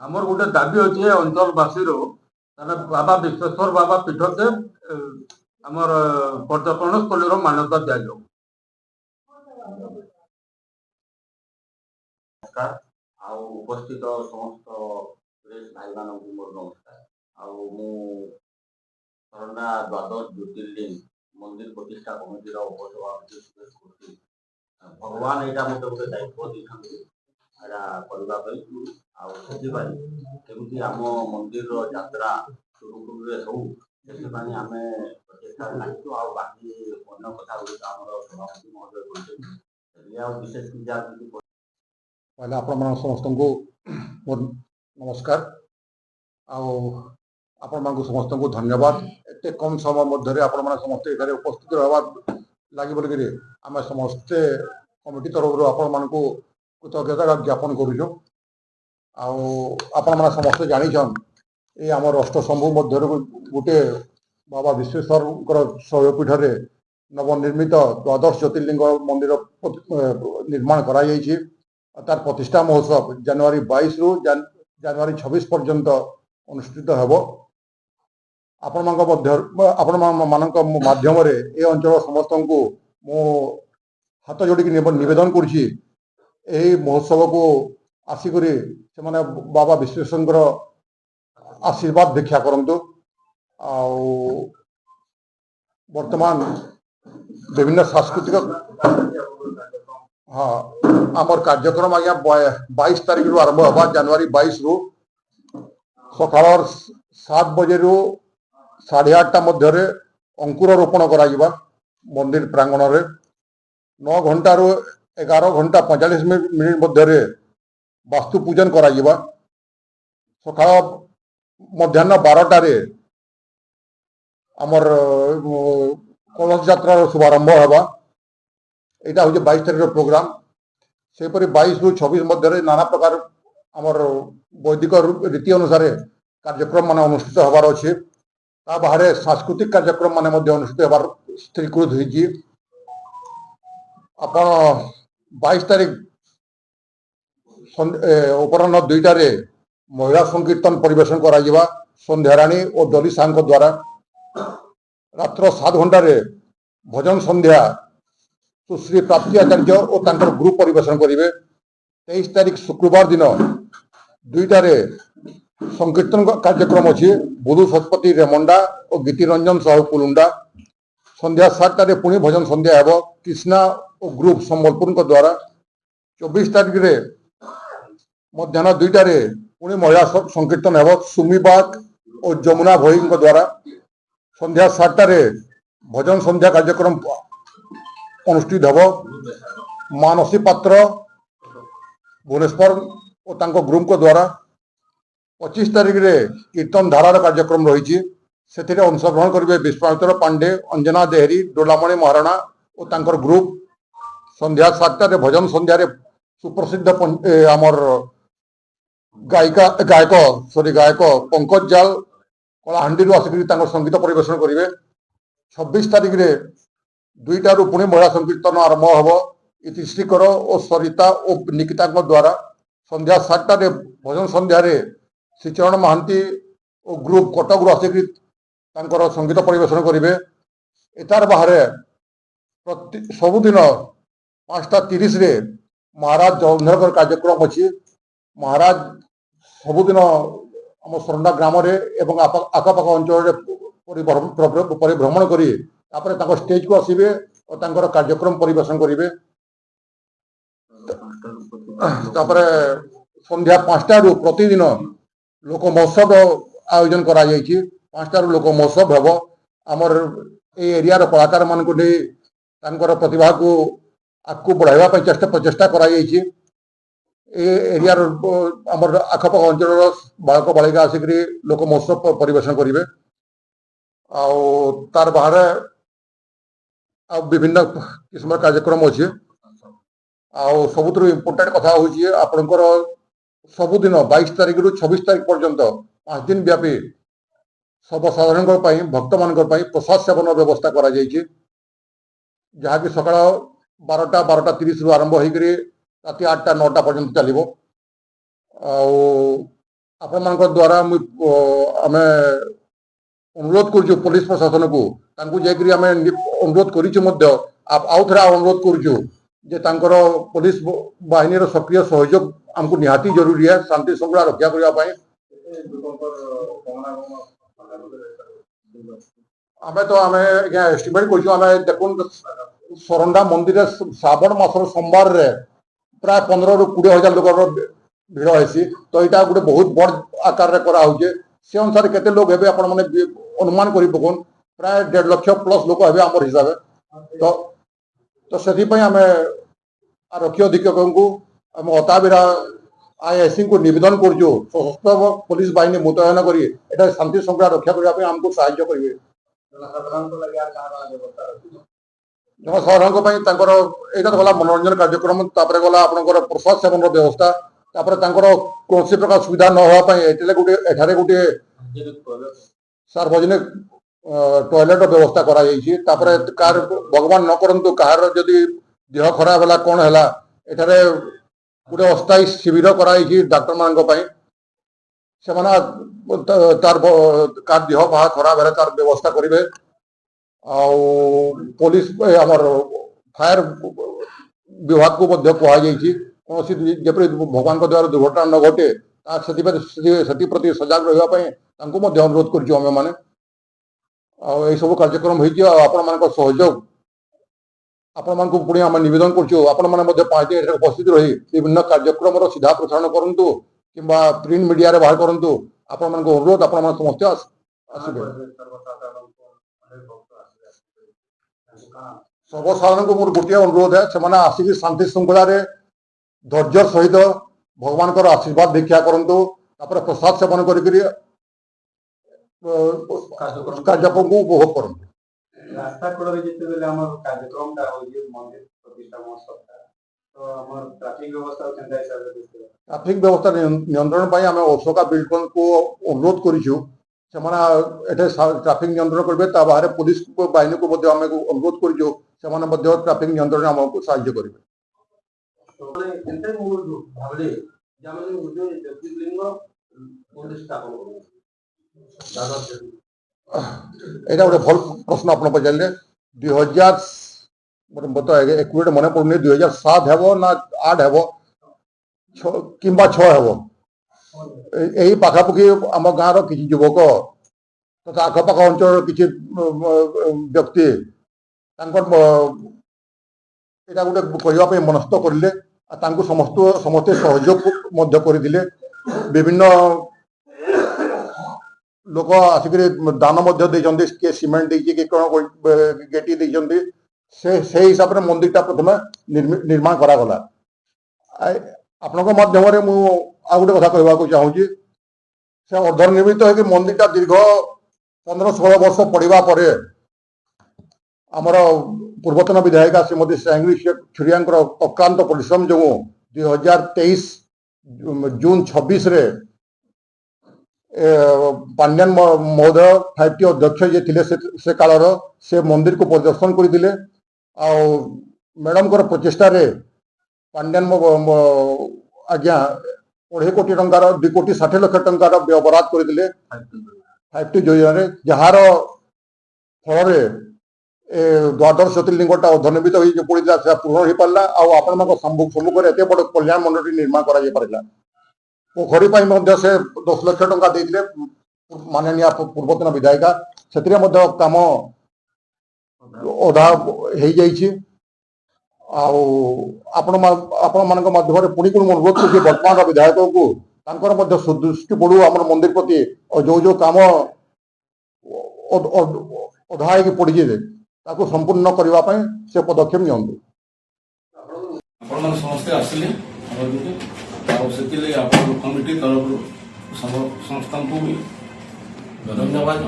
আমার গোটে দাবি অছে অঞ্চলবাসীর তাহলে বাবা বিশ্বেশ্বর বাবা পীঠকে আমার পর্যটনস্থলীর মান্যতা দিয়াযাও। নমস্କାର ଆଉ ଉପସ୍ଥିତ ସମସ୍ତ ପ୍ରେସ୍ ଭାଇମାନଙ୍କୁ ମୋର ନମସ୍କାର। ଆଉ ମୁଁ ଶରଣା ଦ୍ୱାଦଶ ଜ୍ୟୋତିର୍ଲିଙ୍ଗ ମନ୍ଦିର ପ୍ରତିଷ୍ଠା କମିଟିର ଉପସଭାପତି ସୁରେଶ କରୁଛି। ଭଗବାନ ଏଇଟା ମୋତେ ଗୋଟେ ଦାୟିତ୍ୱ ଦେଇଛନ୍ତି ଏଇଟା କରିବା ପାଇଁ। ଆଉ ସେଥିପାଇଁ କେମିତି ଆମ ମନ୍ଦିରର ଯାତ୍ରା ସୁରୁଖୁରୁରେ ହଉ ସେଥିପାଇଁ ଆମେ ପ୍ରଚେଷ୍ଟାରେ ଲାଗିଛୁ। ଆଉ ବାକି ଅନ୍ୟ କଥା ଗୁଡ଼ିକ ଆମର ସଭାପତି ମହୋଦୟ କହିଛନ୍ତି। ଆଉ ବିଶେଷ କିଛି पहले आपण समस्त को मोर नमस्कार आपण समस्त को धन्यवाद। एते कम समय मध्य आपण समस्त एठारे उपस्थित रहा लगी बोलिक आम समस्ते कमिटी तरफ आपण को कृतज्ञता ज्ञापन करुँ। आपण समस्ते जानिछन ये आम अष्टशंभु मध्य गोटे बाबा विश्वेश्वर शैवपीठ नवनिर्मित द्वादश ज्योतिर्लिंग मंदिर निर्माण करा तार प्रतिष्ठा महोत्सव जनवरी 22 रु जनवरी 26 पर्यंत अनुष्ठित हेब। आपण माध्यम ए अंचल समस्त को मो हाथ जोड़ी निवेदन करुच्ची महोत्सव को आसिक से बाबा विश्वेश्वर आशीर्वाद भिक्षा करंतु। वर्तमान विभिन्न सांस्कृतिक हाँ आमर कार्यक्रम आज्ञा 22 तारीख रु आरंभ होगा जनवरी 22 रु सकाळ 7 बजे रु 8:30 मध्य अंकुर रोपण करा मंदिर प्रांगण रे 9 घंटा रु 11 घंटा 45 मिनिट मध्य वास्तु पूजन करा सकाळ मध्याह्न 12टारे आमर कलश यात्रा शुभारंभ होगा। यहाँ हूँ 22 तारीख प्रोग्राम सेपरी 22 रु 26 मध्य नाना प्रकार आमर वैदिक रीति अनुसार कार्यक्रम मान अनुष्ठित होबार अच्छे। बाहर सांस्कृतिक कार्यक्रम मान अनुष्ठित होबार स्थिरीकृत होती। आप 22 तारीख अपराह 2टारे महिला संकीर्तन परिवेशन करा संध्याराणी और डली सां द्वारा रात्र 7 घंटे भजन संध्या सुश्री प्राप्ति आचार्य और ग्रुप परिवेशन करेंगे। 23 तारीख शुक्रवार दिन 2टारे संकीर्तन कार्यक्रम अच्छी बुधु शतपति रेमंडा और गीतिरंजन साहू कुलुंडा। संध्या 7टारे पुणी भजन संध्या हेब कृष्णा और ग्रुप संबलपुर द्वारा। 24 तारीख रे मध्याह्न 2टारे पुणी महिला संकीर्तन हेब सुमीबाग और जमुना भोई द्वारा। संध्या 7टारे भजन संध्या कार्यक्रम अनुष्ठित हेब मानसी पात्र भुवनेश्वर और ग्रुप द्वारा। 25 तारीख रे कीर्तन धारार कार्यक्रम रही अंशग्रहण करेंगे विश्वामित्र पांडे अंजना देहरी डोलामणि महाराणा और ग्रुप। संध्या 7टारे भजन संध्यारे सुप्रसिद्ध आमर गायक पंकज जाल कलाहांडी आसिक संगीत परिवेशन करेंगे। 26 तारीख रे 2टारू पुणी महिला संकीर्तन आरंभ हम इतिश्रीकर और सरिता और निकिता द्वारा। संध्या 7टारे भजन संध्यारे श्रीचरण महांती और ग्रुप कटक आसिक संगीत परिवेशन करेंगे। एतार बाहर सबुदिन 5:30 रे महाराज जलंधर कार्यक्रम अच्छी। महाराज सबुदिन आम सरंडा ग्राम आखपाख अंचल परिभ्रमण कर स्टेज को आसवे और कार्यक्रम परिवेशन करेंगे। संध्या 5टारू प्रतिदिन लोक महोत्सव आयोजन करा 5टारू लोक महोत्सव हेब। आमर एरिया कलाकार मान प्रतिभा को आगू बढ़ावा प्रचेषा करा एरिया आमर आखपाख अंचल बालक बालिका आसिक लोक महोत्सव परिवेशन करेंगे। तार बाहर विभिन्न किस्म कार्यक्रम अच्छे। सबुठ इम्पोर्टाट कथा हूँ आपणकर सबुदिन 22 तारीख रु 26 तारीख पर्यंत 5 दिन व्यापी सर्वसाधारण भक्त मान प्रसाद सेवन व्यवस्था करा जहाँकि सकाळ 12:30 रु आरंभ होकर राति 8टा 9टा पर्यंत चलो। ଆପଣମାନଙ୍କ ଦ୍ୱାରା ଆମେ ଅନୁରୋଧ କରୁଛୁ ପୋଲିସ ପ୍ରଶାସନକୁ ତାଙ୍କୁ ଯାଇକରି ଆମେ ଅନୁରୋଧ କରିଛୁ ମଧ୍ୟ ଆଉ ଥରେ ଅନୁରୋଧ କରୁଛୁ ଯେ ତାଙ୍କର ପୋଲିସ ବାହିନୀର ସକ୍ରିୟ ସହଯୋଗ ଆମକୁ ନିହାତି ଜରୁରୀ है ଶାନ୍ତି ଶୃଙ୍ଖଳା ରକ୍ଷା କରିବା ପାଇଁ। ଆମେ ଆଜ୍ଞା ଏଷ୍ଟିମେଟ୍ କରୁଛୁ ଆମେ ଦେଖୁନ୍ ସରଣ୍ଡା ମନ୍ଦିରରେ ଶ୍ରାବଣ ମାସର ସୋମବାରରେ ପ୍ରାୟ 15 ରୁ 20 ହଜାର ଲୋକର ଭିଡ଼ ହେସି ତ ଏଇଟା ଗୋଟେ ବହୁତ ବଡ଼ ଆକାରରେ କରାହେଉଛି ସେ ଅନୁସାରେ କେତେ ଲୋକ ହେବେ ଆପଣ ମାନେ ଅନୁମାନ କରି ପକାଉନ୍ ପ୍ରାୟ 1.5 ଲକ୍ଷ ପ୍ଲସ୍ ଲୋକ ହେବେ ଆମର ହିସାବରେ ତ ସେଥିପାଇଁ ଆମେ ଆରକ୍ଷୀ ଅଧୀକ୍ଷକଙ୍କୁ ଆମେ ଅତାବିରା ଆଇଆଇସିଙ୍କୁ ନିବେଦନ କରୁଛୁ ସଶସ୍ତ୍ର ପୋଲିସ ବାହିନୀ ମୁତୟନ କରି ଏଟା ଶାନ୍ତି ଶୃଙ୍ଖଳା ରକ୍ଷା କରିବା ପାଇଁ ଆମକୁ ସାହାଯ୍ୟ କରିବେ। ଜନସାଧାରଣଙ୍କ ପାଇଁ ତାଙ୍କର ଏଇଟା ତ ଗଲା ମନୋରଞ୍ଜନ କାର୍ଯ୍ୟକ୍ରମ ତାପରେ ଗଲା ଆପଣଙ୍କର ପ୍ରସାଦ ସେବନର ବ୍ୟବସ୍ଥା ତାପରେ ତାଙ୍କର କୌଣସି ପ୍ରକାର ସୁବିଧା ନ ହେବା ପାଇଁ ଏଠାରେ ଗୋଟିଏ ସାର୍ବଜନିକ ଟଏଲେଟର ବ୍ୟବସ୍ଥା କରାଯାଇଛି ତାପରେ କାହାର ଭଗବାନ ନ କରନ୍ତୁ କାହାର ଯଦି ଦେହ ଖରାପ ହେଲା କ'ଣ ହେଲା ଏଠାରେ ଗୋଟେ ଅସ୍ଥାୟୀ ଶିବିର କରାଯାଇଛି ଡାକ୍ତରମାନଙ୍କ ପାଇଁ ସେମାନେ ତାର କାହାର ଦେହ ପାହା ଖରାପ ହେଲେ ତାର ବ୍ୟବସ୍ଥା କରିବେ ଆଉ ପୋଲିସ ଆମର ଫାୟାର ବିଭାଗକୁ ମଧ୍ୟ କୁହାଯାଇଛି କୌଣସି ଯେପରି ଭଗବାନଙ୍କ ଦ୍ୱାରା ଦୁର୍ଘଟଣା ନ ଘଟେ ସେଥିପ୍ରତି ସଜାଗ ରହିବା ପାଇଁ ତାଙ୍କୁ ମଧ୍ୟ ଅନୁରୋଧ କରିଛୁ ଆମେମାନେ ଆଉ ଏଇସବୁ କାର୍ଯ୍ୟକ୍ରମ ହେଇଛି ଆଉ ଆପଣମାନଙ୍କ ସହଯୋଗ ଆପଣମାନଙ୍କୁ ପୁଣି ଆମେ ନିବେଦନ କରୁଛୁ ଆପଣମାନେ ମଧ୍ୟ 5 ଦିନ ଏଠାରେ ଉପସ୍ଥିତ ରହି ବିଭିନ୍ନ କାର୍ଯ୍ୟକ୍ରମର ସିଧା ପ୍ରସାରଣ କରନ୍ତୁ କିମ୍ବା ପ୍ରିଣ୍ଟ ମିଡିଆରେ ବାହାର କରନ୍ତୁ ଆପଣମାନଙ୍କ ଅନୁରୋଧ ଆପଣମାନେ ସମସ୍ତେ ଆସିବେ। ସର୍ବସାଧାରଣଙ୍କୁ ମୋର ଗୋଟିଏ ଅନୁରୋଧ ସେମାନେ ଆସିକି ଶାନ୍ତି ଶୃଙ୍ଖଳାରେ ଧୈର୍ଯ୍ୟ ସହିତ ଭଗବାନଙ୍କର ଆଶୀର୍ବାଦ ଦୀକ୍ଷା କରନ୍ତୁ ତାପରେ ପ୍ରସାଦ ସେବନ କରିକିରି କାର୍ଯ୍ୟକ୍ରମକୁ ଉପଭୋଗ କରନ୍ତୁ। ରାସ୍ତା କଡ଼ରେ ଯେତେବେଳେ ଆମର କାର୍ଯ୍ୟକ୍ରମଟା ହଉଛି ମନ୍ଦିର ପ୍ରତିଷ୍ଠା ମହୋତ୍ସବ ତ ଆମର ଟ୍ରାଫିକ ବ୍ୟବସ୍ଥା କେନ୍ତା ହିସାବରେ ଟ୍ରାଫିକ ବ୍ୟବସ୍ଥା ନିୟନ୍ତ୍ରଣ ପାଇଁ ଆମେ ଅଶୋକା ବିଲ୍ଡକନକୁ ଅନୁରୋଧ କରିଛୁ ସେମାନେ ଏଠି ଟ୍ରାଫିକ ନିୟନ୍ତ୍ରଣ କରିବେ ତା ବାହାରେ ପୋଲିସ ବାହିନୀକୁ ମଧ୍ୟ ଆମେ ଅନୁରୋଧ କରିଛୁ ସେମାନେ ମଧ୍ୟ ଟ୍ରାଫିକ ନିୟନ୍ତ୍ରଣରେ ଆମକୁ ସାହାଯ୍ୟ କରିବେ। ଏଇଟା ଗୋଟେ ଭଲ ପ୍ରଶ୍ନ ଆପଣ ପଚାରିଲେ 2000 ମନେ ପଡୁନି 2007 ହେବ ନା 8 ହେବ କିମ୍ବା 6 ହେବ ଏହି ପାଖାପାଖି ଆମ ଗାଁର କିଛି ଯୁବକ ତଥା ଆଖପାଖ ଅଞ୍ଚଳର କିଛି ବ୍ୟକ୍ତି ତାଙ୍କର ଏଇଟା ଗୋଟେ କରିବା ପାଇଁ ମନସ୍ଥ କରିଲେ ଆଉ ତାଙ୍କୁ ସମସ୍ତେ ସହଯୋଗ ମଧ୍ୟ କରିଥିଲେ ବିଭିନ୍ନ ଲୋକ ଆସିକରି ଦାନ ମଧ୍ୟ ଦେଇଛନ୍ତି କିଏ ସିମେଣ୍ଟ ଦେଇଛି କି କ'ଣ ଗେଟି ଦେଇଛନ୍ତି ସେଇ ହିସାବରେ ମନ୍ଦିରଟା ପ୍ରଥମେ ନିର୍ମାଣ କରାଗଲା। ଆପଣଙ୍କ ମାଧ୍ୟମରେ ମୁଁ ଆଉ ଗୋଟେ କଥା କହିବାକୁ ଚାହୁଁଛି ସେ ଅର୍ଦ୍ଧନିର୍ମିତ ହେଇକି ମନ୍ଦିରଟା ଦୀର୍ଘ 15-16 ବର୍ଷ ପଡ଼ିବା ପରେ ଆମର ପୂର୍ବତନ ବିଧାୟିକା ଶ୍ରୀମତୀ ସାଙ୍ଗୀ ଛୁରିଆଙ୍କର ଅକ୍ଲାନ୍ତ ପରିଶ୍ରମ ଯୋଗୁଁ 2023 ଜୁନ 26ରେ ପାଣ୍ଡ୍ୟାନ ମହୋଦୟ 5T ଅଧ୍ୟକ୍ଷ ଯିଏ ଥିଲେ ସେ କାଳର ସେ ମନ୍ଦିରକୁ ପରିଦର୍ଶନ କରିଥିଲେ ଆଉ ମ୍ୟାଡମଙ୍କର ପ୍ରଚେଷ୍ଟାରେ ପାଣ୍ଡ୍ୟାନ ଆଜ୍ଞା 2.5 କୋଟି ଟଙ୍କାର 2 କୋଟି 60 ଲକ୍ଷ ଟଙ୍କାର ବରାଦ କରିଥିଲେ 5T ଯୋଜନାରେ ଯାହାର ଫଳରେ ଦ୍ୱାଦଶ ଜ୍ୟୋତିର୍ଲିଙ୍ଗଟା ଅର୍ଦ୍ଧନିର୍ମିତ ହୋଇ ପଡ଼ିଥିଲା ସେଟା ପୂରଣ ହେଇପାରିଲା ଆଉ ଆପଣଙ୍କ ସମ୍ମୁଖରେ ଏତେ ବଡ଼ କଲ୍ୟାଣ ମଣ୍ଡଳୀ ନିର୍ମାଣ କରାଯାଇ ପାରିଲା। ପୋଖରୀ ପାଇଁ ମଧ୍ୟ ସେ 10 ଲକ୍ଷ ଟଙ୍କା ଦେଇଥିଲେ ମାନନୀୟ ପୂର୍ବତନ ବିଧାୟିକା ସେଥିରେ ମଧ୍ୟ କାମ ଅଧା ହେଇଯାଇଛି ଆଉ ଆପଣମାନଙ୍କ ମାଧ୍ୟମରେ ପୁଣି ଅନୁରୋଧ କରୁଛି ବର୍ତ୍ତମାନର ବିଧାୟକଙ୍କୁ ତାଙ୍କର ମଧ୍ୟ ସୁଦୃଷ୍ଟି ପଡୁ ଆମର ମନ୍ଦିର ପ୍ରତି ଯୋଉ କାମ ଅଧା ହେଇକି ପଡ଼ିଛି ତାକୁ ସମ୍ପୂର୍ଣ୍ଣ କରିବା ପାଇଁ ସେ ପଦକ୍ଷେପ ନିଅନ୍ତୁ। ଆପଣମାନେ ସମସ୍ତେ ଆସିଲେ ଆଉ ସେଥିଲାଗି ଆପଣ କମିଟି ତରଫରୁ ସମସ୍ତଙ୍କୁ ଧନ୍ୟବାଦ।